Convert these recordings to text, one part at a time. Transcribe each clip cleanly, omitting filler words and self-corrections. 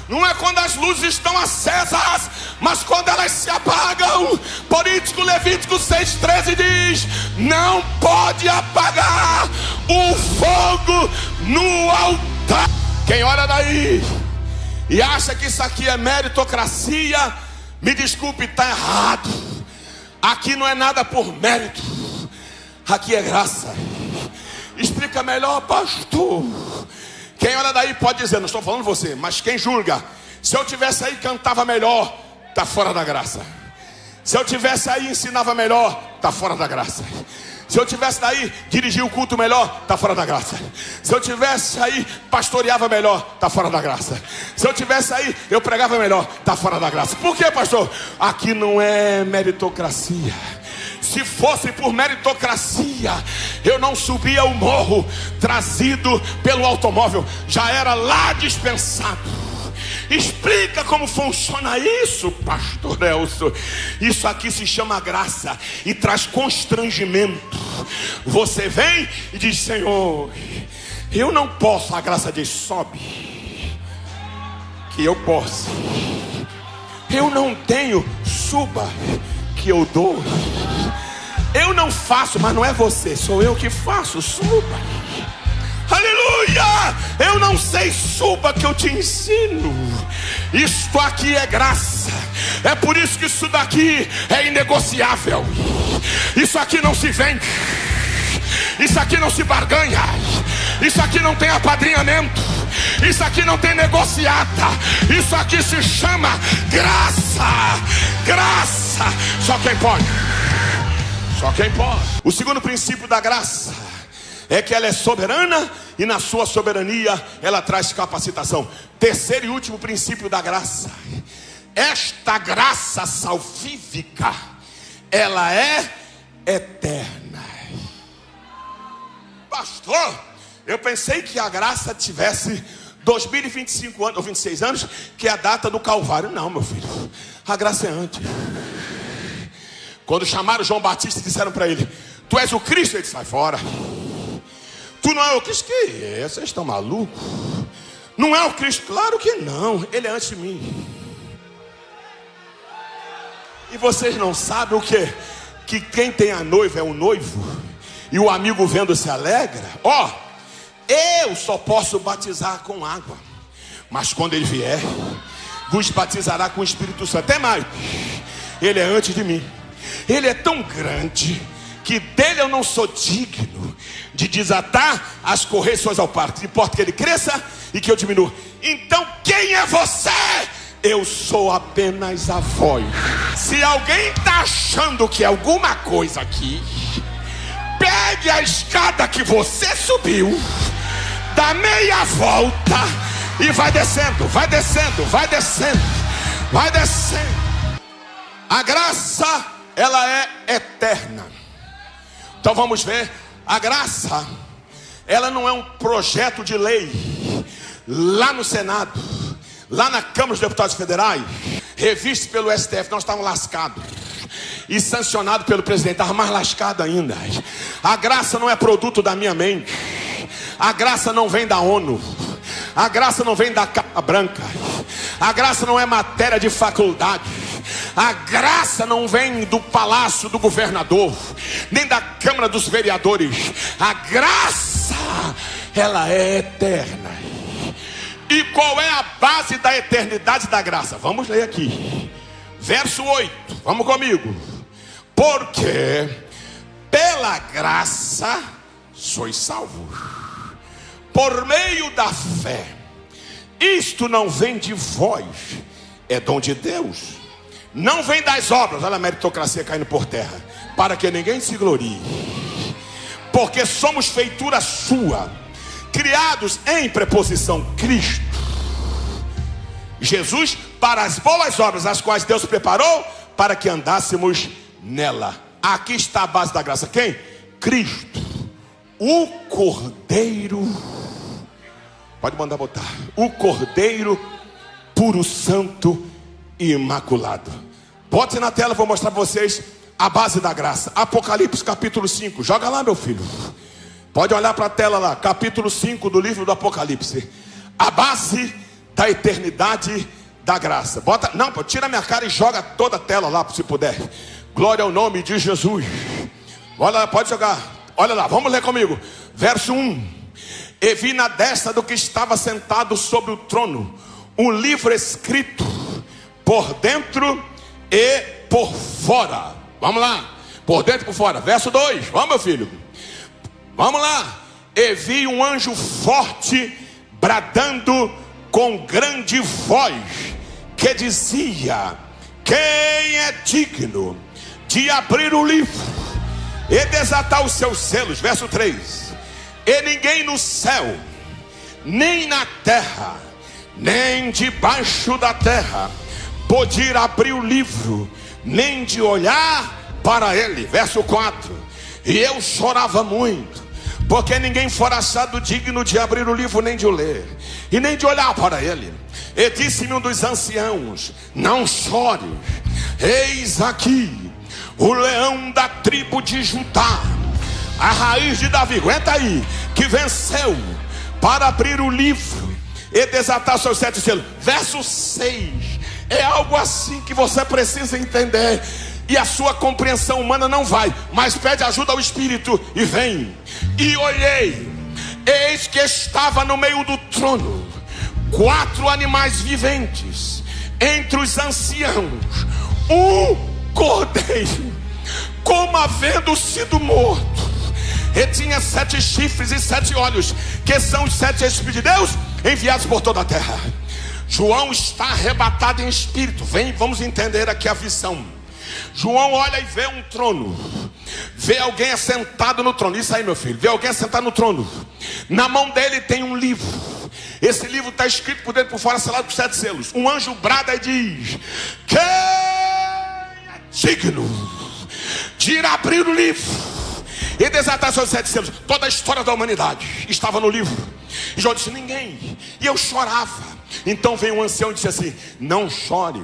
não é quando as luzes estão acesas, mas quando elas se apagam. Por isso Levítico 6,13 diz: não pode apagar o fogo no altar. Quem olha daí e acha que isso aqui é meritocracia, me desculpe, está errado. Aqui não é nada por mérito, aqui é graça. Explica melhor, pastor. Quem olha daí pode dizer, não estou falando você, mas quem julga, se eu tivesse aí cantava melhor, está fora da graça. Se eu tivesse aí ensinava melhor, está fora da graça. Se eu tivesse daí dirigia o culto melhor, está fora da graça. Se eu tivesse aí pastoreava melhor, está fora da graça. Se eu tivesse aí eu pregava melhor, está fora da graça. Por quê, pastor? Aqui não é meritocracia. Se fosse por meritocracia, eu não subia o morro trazido pelo automóvel, já era lá dispensado. Explica como funciona isso, pastor Nelson. Isso aqui se chama graça e traz constrangimento. Você vem e diz: Senhor, eu não posso. A graça diz: sobe, que eu posso. Eu não tenho, suba, que eu dou. Eu não faço, mas não é você, sou eu que faço, suba. Aleluia! Eu não sei, suba que eu te ensino. Isto aqui é graça. É por isso que isso daqui é inegociável. Isso aqui não se vende. Isso aqui não se barganha. Isso aqui não tem apadrinhamento. Isso aqui não tem negociata. Isso aqui se chama graça. Graça. Só quem pode. Só quem pode. O segundo princípio da graça é que ela é soberana e na sua soberania ela traz capacitação. Terceiro e último princípio da graça: esta graça salvífica, ela é eterna. Pastor, eu pensei que a graça tivesse 2025 anos ou 26 anos, que é a data do Calvário. Não, meu filho, a graça é antes. Quando chamaram João Batista e disseram para ele: tu és o Cristo, ele disse: sai fora. Tu não é o Cristo? Que é? Vocês estão malucos? Não é o Cristo? Claro que não, ele é antes de mim. E vocês não sabem o quê? Que quem tem a noiva é o noivo, e o amigo vendo se alegra. Ó, eu só posso batizar com água, mas quando ele vier, vos batizará com o Espírito Santo. Até mais, ele é antes de mim. Ele é tão grande que dele eu não sou digno de desatar as correições ao parto. Importa que ele cresça e que eu diminua. Então quem é você? Eu sou apenas a voz. Se alguém está achando que é alguma coisa aqui, pegue a escada que você subiu, dá meia volta e vai descendo, vai descendo, vai descendo, vai descendo. A graça, ela é eterna. Então vamos ver. A graça, ela não é um projeto de lei lá no Senado, lá na Câmara dos Deputados Federais, revisto pelo STF. Nós estávamos lascados e sancionado pelo presidente, estava mais lascado ainda. A graça não é produto da minha mente. A graça não vem da ONU. A graça não vem da capa branca. A graça não é matéria de faculdade. A graça não vem do palácio do governador, nem da Câmara dos Vereadores. A graça, ela é eterna. E qual é a base da eternidade da graça? Vamos ler aqui, verso 8, vamos comigo. Porque pela graça sois salvos, por meio da fé. Isto não vem de vós, é dom de Deus. Não vem das obras, olha a meritocracia caindo por terra, para que ninguém se glorie. Porque somos feitura sua, criados em preposição Cristo Jesus, para as boas obras, as quais Deus preparou para que andássemos nela. Aqui está a base da graça. Quem? Cristo, o Cordeiro. Pode mandar botar. O Cordeiro puro, santo e imaculado. Bote na tela, vou mostrar para vocês a base da graça. Apocalipse capítulo 5. Joga lá, meu filho. Pode olhar para a tela lá. Capítulo 5 do livro do Apocalipse. A base da eternidade da graça. Bota, não, pô, tira minha cara e joga toda a tela lá, se puder. Glória ao nome de Jesus. Olha lá, pode jogar. Olha lá, vamos ler comigo. Verso 1. E vi na destra do que estava sentado sobre o trono um livro escrito por dentro e por fora. Vamos lá, por dentro e por fora. Verso 2, vamos, meu filho. Vamos lá. E vi um anjo forte bradando com grande voz, que dizia: quem é digno de abrir o livro e desatar os seus selos? Verso 3. E ninguém no céu, nem na terra, nem debaixo da terra podia abrir o livro, nem de olhar para ele. Verso 4. E eu chorava muito, porque ninguém fora achado digno de abrir o livro, nem de o ler, e nem de olhar para ele. E disse-me um dos anciãos: não chores, eis aqui o leão da tribo de Judá, a raiz de Davi, aguenta aí, que venceu para abrir o livro e desatar seus 7 selos. Verso 6. É algo assim que você precisa entender, e a sua compreensão humana não vai, mas pede ajuda ao Espírito e vem. E olhei, eis que estava no meio do trono 4 animais viventes, entre os anciãos um cordeiro, como havendo sido morto, e tinha 7 chifres e 7 olhos, que são os 7 Espíritos de Deus enviados por toda a terra. João está arrebatado em espírito. Vem, vamos entender aqui a visão. João olha e vê um trono, vê alguém assentado no trono. Isso aí, meu filho, vê alguém assentado no trono. Na mão dele tem um livro. Esse livro está escrito por dentro e por fora, selado com 7 selos. Um anjo brada e diz: quem é digno de ir abrir o livro e desatar seus 7 selos? Toda a história da humanidade estava no livro. E João disse: ninguém. E eu chorava. Então veio um ancião e disse assim: não chore,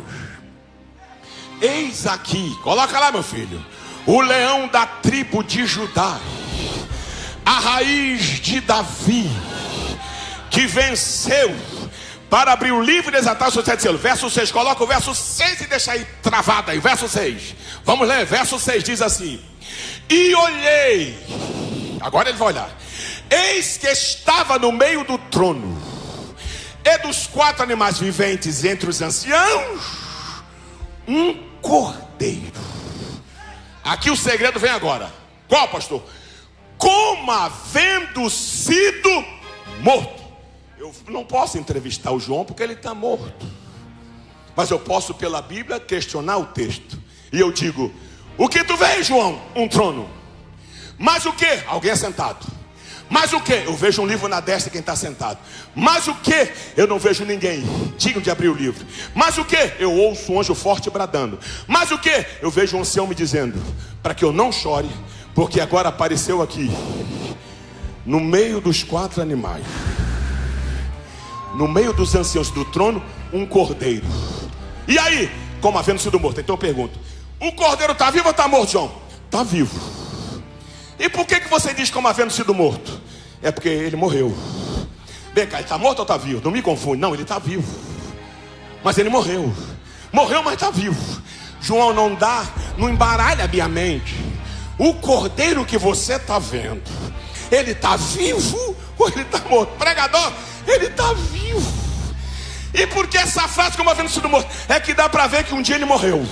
eis aqui, coloca lá, meu filho, o leão da tribo de Judá, a raiz de Davi, que venceu para abrir o livro e desatar os seus 7 selos. Verso 6, coloca o verso 6 e deixa aí travado aí. Verso 6, vamos ler. Verso 6 diz assim: e olhei, agora ele vai olhar, eis que estava no meio do trono e dos 4 animais viventes, entre os anciãos, um cordeiro. Aqui o segredo vem agora. Qual, pastor? Como havendo sido morto. Eu não posso entrevistar o João porque ele está morto, mas eu posso, pela Bíblia, questionar o texto. E eu digo: o que tu vês, João? Um trono. Mas o que? Alguém assentado. Mas o que? Eu vejo um livro na destra, quem está sentado. Mas o que? Eu não vejo ninguém digno de abrir o livro. Mas o que? Eu ouço um anjo forte bradando. Mas o que? Eu vejo um ancião me dizendo: para que eu não chore, porque agora apareceu aqui, no meio dos 4 animais, no meio dos anciãos do trono, um cordeiro. E aí? Como havendo sido morto. Então eu pergunto: o cordeiro está vivo ou está morto, João? Está vivo. E por que você diz como havendo sido morto? É porque ele morreu. Bem cá, ele está morto ou está vivo? Não me confunde. Não, ele está vivo, mas ele morreu. Morreu, mas está vivo. João, não embaralha a minha mente. O cordeiro que você está vendo, ele está vivo ou ele está morto? Pregador, ele está vivo. E por que essa frase, como havendo sido morto? É que dá para ver que um dia ele morreu.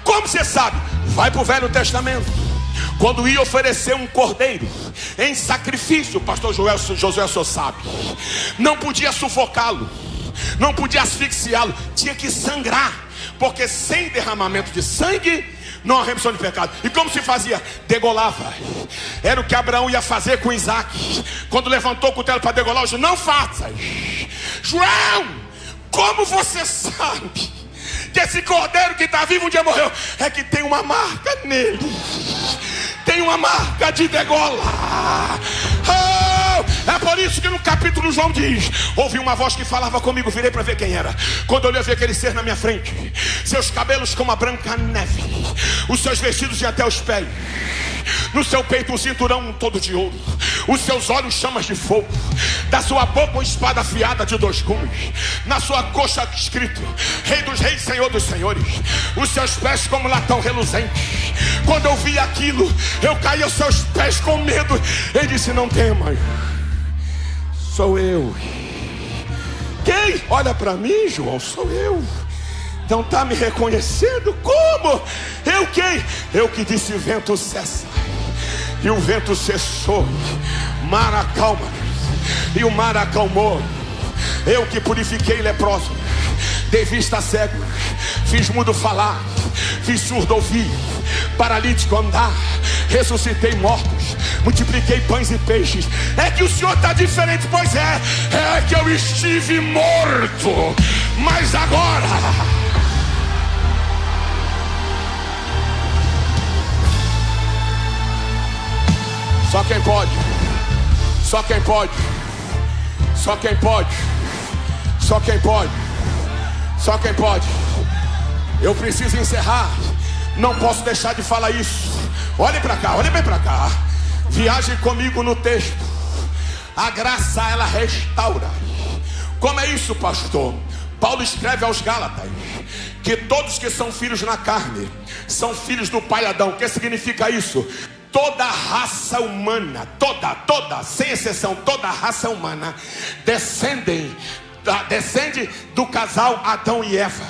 Como você sabe? Vai para o Velho Testamento. Quando ia oferecer um cordeiro em sacrifício, o pastor Josué só sabe, não podia sufocá-lo, não podia asfixiá-lo, tinha que sangrar, porque sem derramamento de sangue não há remissão de pecado. E como se fazia? Degolava. Era o que Abraão ia fazer com Isaac. Quando levantou o cutelo para degolar, eu não faças. João, como você sabe que esse cordeiro que está vivo um dia morreu? É que tem uma marca nele, tem uma marca de degola. Oh, é por isso que no capítulo João diz: ouvi uma voz que falava comigo, virei para ver quem era. Quando eu olhei, vi aquele ser na minha frente, seus cabelos como a branca neve, os seus vestidos iam até os pés, No seu peito um cinturão todo de ouro, os seus olhos chamas de fogo, da sua boca uma espada afiada de 2 gumes, na sua coxa escrito: Rei dos reis, Senhor dos senhores. Os seus pés como latão reluzente. Quando eu vi aquilo, eu caí aos seus pés com medo. Ele disse: não temas, sou eu. Quem? Olha para mim, João, sou eu. Não está me reconhecendo? Como? Eu quem? Eu que disse: vento cessa. E o vento cessou. Mar acalma. E o mar acalmou. Eu que purifiquei leprosos, dei vista cego, fiz mudo falar, fiz surdo ouvir, paralítico andar, ressuscitei mortos, multipliquei pães e peixes. É que o Senhor está diferente. Pois é que eu estive morto, mas agora só quem pode, só quem pode, só quem pode, só quem pode, só quem pode. Eu preciso encerrar, não posso deixar de falar isso. Olhe para cá, olhe bem para cá. Viaje comigo no texto. A graça, ela restaura. Como é isso, pastor? Paulo escreve aos Gálatas que todos que são filhos na carne são filhos do pai Adão. O que significa isso? Toda a raça humana, toda, sem exceção, toda a raça humana descende do casal Adão e Eva.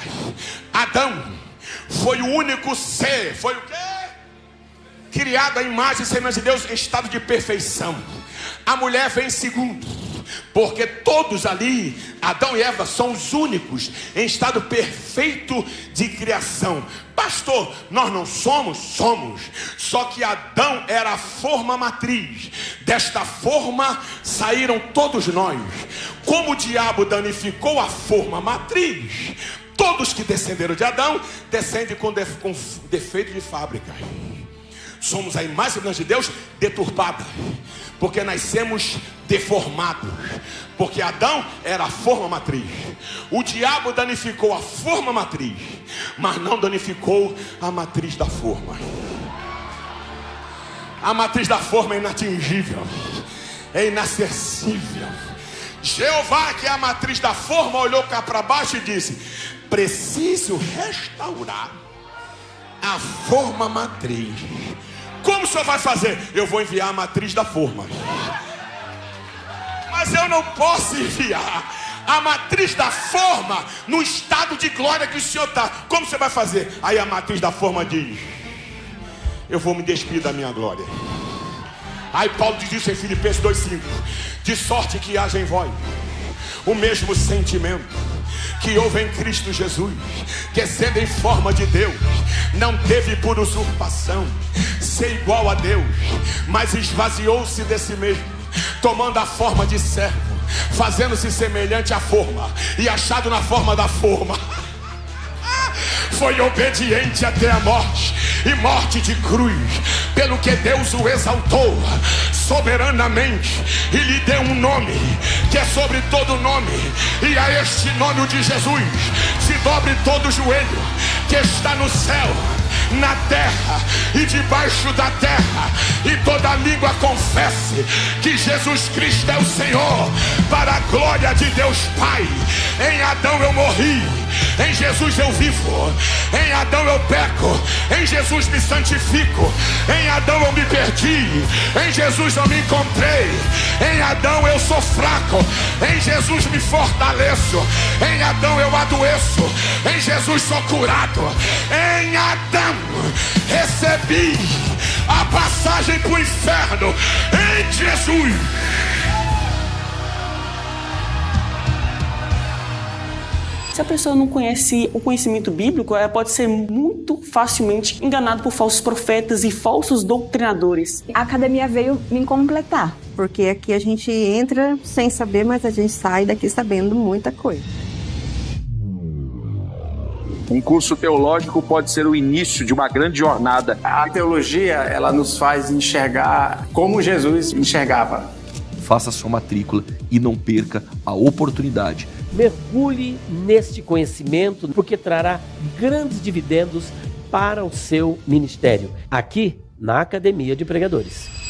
Adão foi o único ser, foi o quê? Criado à imagem e semelhança de Deus em estado de perfeição. A mulher vem em segundo, porque todos ali, Adão e Eva, são os únicos em estado perfeito de criação. Pastor, nós não somos? Somos. Só que Adão era a forma matriz. Desta forma saíram todos nós. Como o diabo danificou a forma matriz, todos que descenderam de Adão descendem com defeito de fábrica. Somos a imagem e semelhança de Deus deturpada, porque nascemos deformados. Porque Adão era a forma matriz. O diabo danificou a forma matriz, mas não danificou a matriz da forma. A matriz da forma é inatingível, é inacessível. Jeová, que é a matriz da forma, olhou cá para baixo e disse: preciso restaurar a forma matriz. Como o senhor vai fazer? Eu vou enviar a matriz da forma. Mas eu não posso enviar a matriz da forma no estado de glória que o senhor está. Como você vai fazer? Aí a matriz da forma diz: eu vou me despir da minha glória. Aí Paulo diz isso em Filipenses 2,5: de sorte que haja em vós o mesmo sentimento que houve em Cristo Jesus, que sendo em forma de Deus, não teve por usurpação ser igual a Deus, mas esvaziou-se de si mesmo, tomando a forma de servo, fazendo-se semelhante à forma, e achado na forma da forma, foi obediente até a morte, e morte de cruz. Pelo que Deus o exaltou soberanamente e lhe deu um nome que é sobre todo nome, e a este nome, o de Jesus, se dobre todo o joelho que está no céu, na terra e debaixo da terra, e toda língua confesse que Jesus Cristo é o Senhor, para a glória de Deus Pai. Em Adão eu morri, em Jesus eu vivo, em Adão eu peco, em Jesus me santifico, em Adão eu me perdi, em Jesus eu me encontrei, em Adão eu sou fraco, em Jesus me fortaleço, em Adão eu adoeço, em Jesus sou curado, em Adão recebi a passagem para o inferno, em Jesus. Se a pessoa não conhece o conhecimento bíblico, ela pode ser muito facilmente enganada por falsos profetas e falsos doutrinadores. A academia veio me completar, porque aqui a gente entra sem saber, mas a gente sai daqui sabendo muita coisa. Um curso teológico pode ser o início de uma grande jornada. A teologia, ela nos faz enxergar como Jesus enxergava. Faça sua matrícula e não perca a oportunidade. Mergulhe neste conhecimento, porque trará grandes dividendos para o seu ministério. Aqui, na Academia de Pregadores.